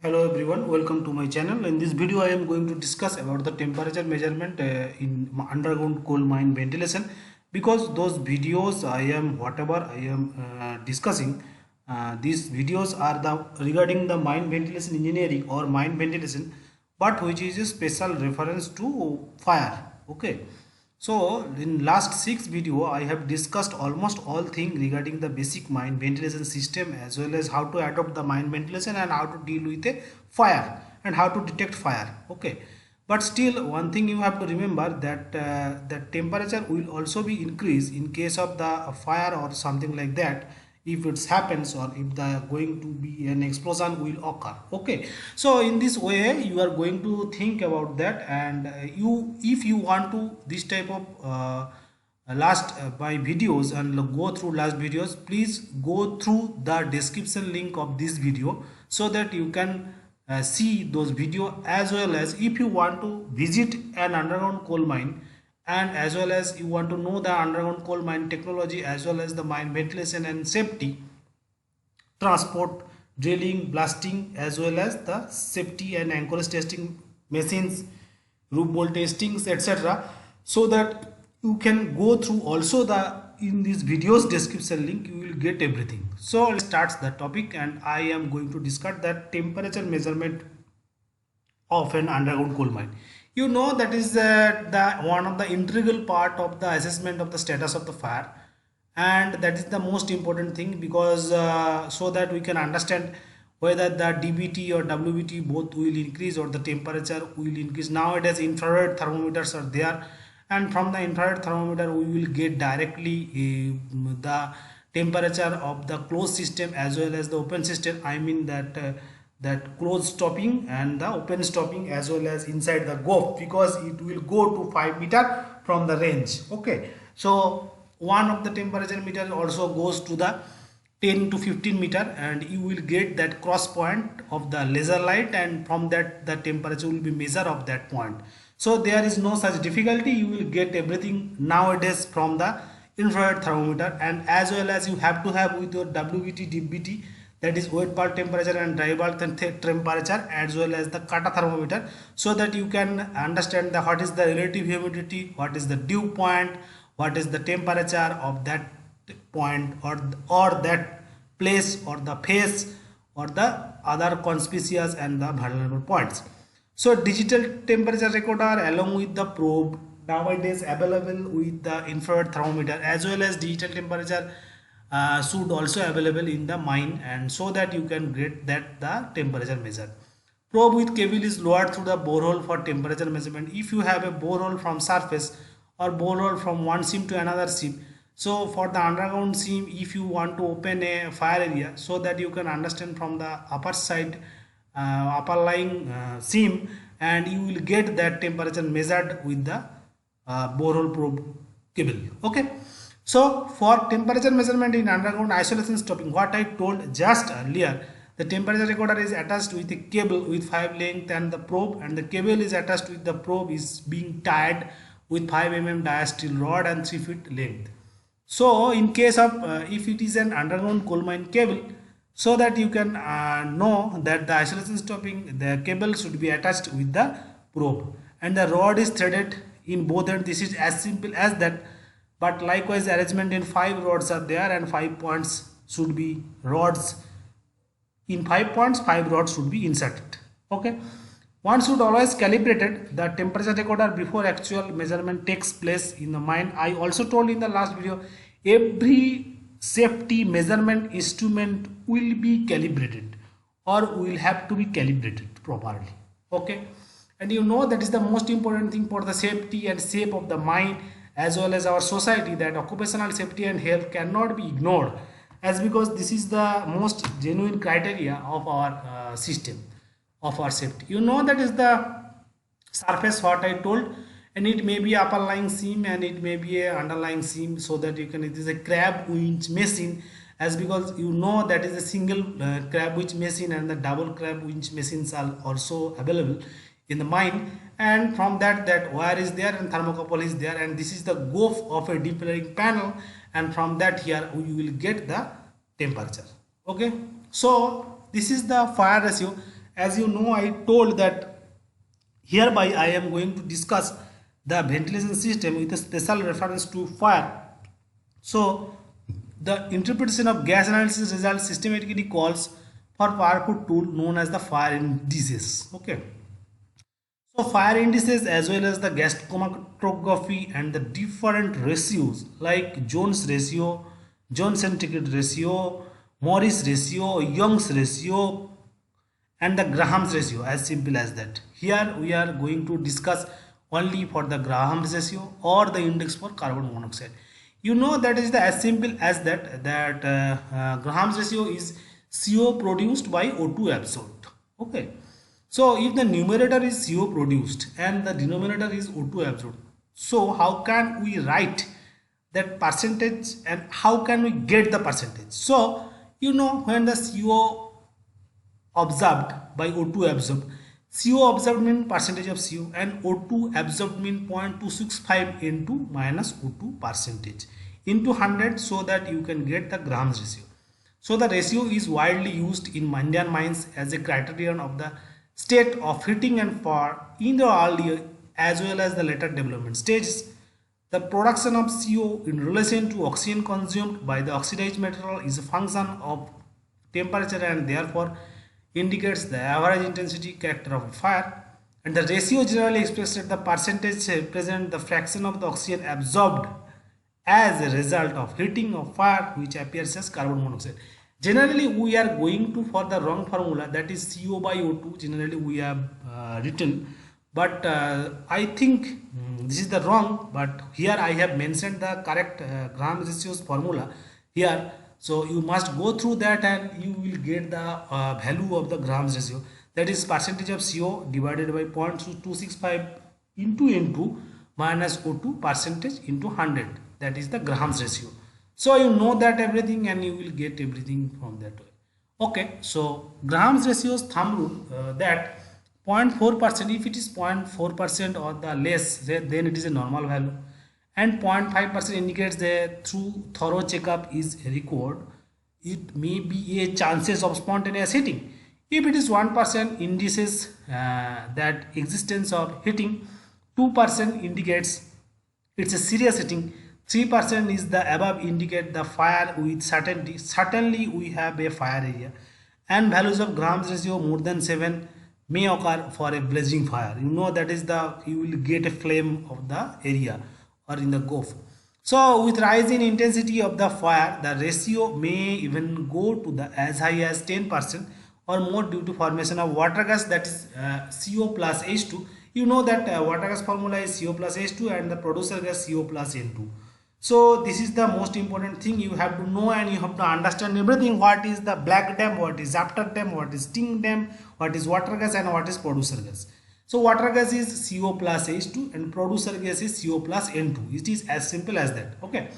Hello everyone, welcome to my channel. In this video I am going to discuss about the temperature measurement in underground coal mine ventilation, because those videos I am discussing, these videos are the regarding the mine ventilation engineering or mine ventilation, but which is a special reference to fire. Okay. So in last 6 video I have discussed almost all things regarding the basic mine ventilation system, as well as how to adopt the mine ventilation and how to deal with a fire and how to detect fire. Okay, but still one thing you have to remember that the temperature will also be increased in case of the fire or something like that, if it happens, or if the going to be an explosion will occur. Okay, so in this way you are going to think about that, and you if you want to this type of last my videos and go through last videos, please go through the description link of this video so that you can see those video, as well as if you want to visit an underground coal mine, and as well as you want to know the underground coal mine technology, as well as the mine ventilation and safety, transport, drilling, blasting, as well as the safety and anchorage testing machines, roof bolt testings, etc., so that you can go through also the in this video's description link you will get everything. So let's start the topic, and I am going to discuss that temperature measurement of an underground coal mine. You know that is the one of the integral part of the assessment of the status of the fire, and that is the most important thing, because so that we can understand whether the DBT or WBT both will increase or the temperature will increase. Nowadays infrared thermometers are there, and from the infrared thermometer we will get directly the temperature of the closed system as well as the open system. I mean that that closed stopping and the open stopping, as well as inside the gulf, because it will go to 5 meter from the range. Okay, so one of the temperature meter also goes to the 10 to 15 meter, and you will get that cross point of the laser light, and from that the temperature will be measured of that point. So there is no such difficulty, you will get everything nowadays from the infrared thermometer. And as well as you have to have with your WBT DBT, that is wet bulb temperature and dry bulb temperature, as well as the kata thermometer, so that you can understand the what is the relative humidity, what is the dew point, what is the temperature of that point, or that place or the phase or the other conspicuous and the vulnerable points. So digital temperature recorder along with the probe nowadays available with the infrared thermometer, as well as digital temperature should also available in the mine, and so that you can get that the temperature measured. Probe with cable is lowered through the borehole for temperature measurement. If you have a borehole from surface or borehole from one seam to another seam, so for the underground seam, if you want to open a fire area, so that you can understand from the upper side upper lying seam, and you will get that temperature measured with the borehole probe cable. Okay, so for temperature measurement in underground isolation stopping, what I told just earlier, the temperature recorder is attached with a cable with 5 length and the probe, and the cable is attached with the probe is being tied with 5 mm diasteel rod and 3 feet length. So in case of if it is an underground coal mine cable, so that you can know that the isolation stopping, the cable should be attached with the probe, and the rod is threaded in both ends. This is as simple as that, but likewise arrangement in 5 rods are there, and 5 points should be rods. In 5 points 5 rods should be inserted. Okay, one should always calibrate the temperature recorder before actual measurement takes place in the mine. I also told in the last video, every safety measurement instrument will be calibrated or will have to be calibrated properly. Okay, and you know that is the most important thing for the safety and safe of the mine as well as our society, that occupational safety and health cannot be ignored, as because this is the most genuine criteria of our system of our safety. You know that is the surface what I told, and it may be upper lying seam and it may be a underlying seam, so that you can, it is a crab winch machine, as because you know that is a single crab winch machine, and the double crab winch machines are also available in the mine, and from that that wire is there and thermocouple is there, and this is the goof of a deep layering panel, and from that here you will get the temperature. Okay, so this is the fire ratio, as you know, I told that hereby I am going to discuss the ventilation system with a special reference to fire. So the interpretation of gas analysis result systematically calls for powerful tool known as the fire indices. Okay. So fire indices as well as the gas chromatography and the different ratios like Jones ratio, Jones centigrade ratio, Morris ratio, Young's ratio, and the Graham's ratio, as simple as that. Here we are going to discuss only for the Graham's ratio or the index for carbon monoxide. You know that is the as simple as that Graham's ratio is CO produced by O2 absorbed. Okay. So if the numerator is CO produced and the denominator is O2 absorbed, so how can we write that percentage and how can we get the percentage? So you know, when the CO observed by O2 absorbed, CO observed mean percentage of CO and O2 absorbed mean 0.265 into minus O2 percentage into 100, so that you can get the Graham's ratio. So the ratio is widely used in Indian mines as a criterion of the state of heating and fire in the early as well as the later development stages. The production of CO in relation to oxygen consumed by the oxidized material is a function of temperature and therefore indicates the average intensity character of a fire, and the ratio generally expressed at the percentage represent the fraction of the oxygen absorbed as a result of heating of fire, which appears as carbon monoxide. Generally we are going to for the wrong formula, that is CO by O2 generally we have written, but I think this is the wrong, but here I have mentioned the correct Graham ratios formula here. So you must go through that and you will get the value of the Graham's ratio, that is percentage of CO divided by 0.265 into minus O2 percentage into 100, that is the Graham's ratio. So you know that everything and you will get everything from that way. Okay, so Graham's ratio's thumb rule that 0.4%, if it is 0.4% or the less, then it is a normal value, and 0.5% indicates that through thorough checkup is required. It may be a chances of spontaneous heating. If it is 1%, indices that existence of heating. 2% indicates it's a serious heating. 3% is the above indicate the fire with certainty. Certainly we have a fire area, and values of Graham's ratio more than 7 may occur for a blazing fire. You know that is the you will get a flame of the area or in the gulf. So with rise in intensity of the fire, the ratio may even go to the as high as 10% or more due to formation of water gas, that is CO plus H2. You know that water gas formula is CO plus H2 and the producer gas CO plus N2. So this is the most important thing you have to know, and you have to understand everything. What is the black dam, what is after dam, what is sting dam, what is water gas, and what is producer gas. So water gas is CO plus H2 and producer gas is CO plus N2. It is as simple as that. Okay.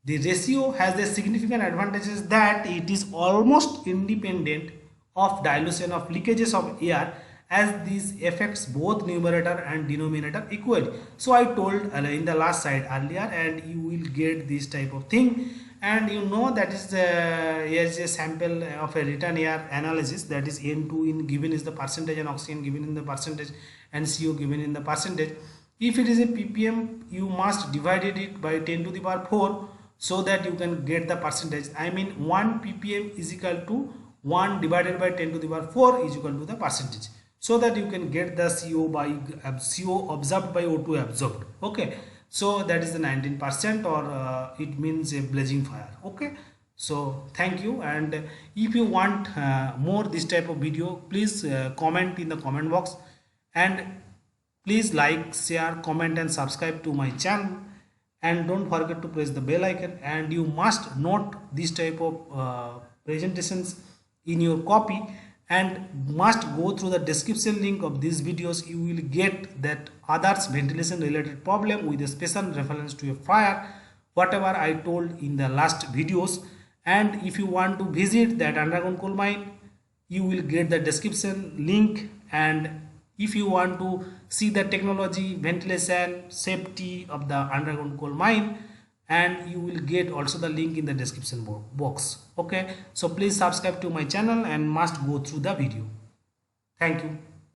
The ratio has a significant advantages that it is almost independent of dilution of leakages of air, as this affects both numerator and denominator equally. So I told in the last slide earlier, and you will get this type of thing, and you know that is here's a sample of a written air analysis, that is N2 in given is the percentage and oxygen given in the percentage and CO given in the percentage. If it is a ppm, you must divide it by 10 to the power 4 so that you can get the percentage. I mean 1 ppm is equal to 1 divided by 10 to the power 4 is equal to the percentage, so that you can get the CO by CO observed by O2 absorbed. Okay, so that is the 19%, or it means a blazing fire. Okay, so thank you, and if you want more this type of video, please comment in the comment box, and please like, share, comment and subscribe to my channel, and don't forget to press the bell icon, and you must note this type of presentations in your copy and must go through the description link of these videos. You will get that others ventilation related problem with a special reference to a fire, whatever I told in the last videos. And if you want to visit that underground coal mine, you will get the description link, and if you want to see the technology, ventilation, safety of the underground coal mine, and you will get also the link in the description box. Okay, so please subscribe to my channel and must go through the video. Thank you.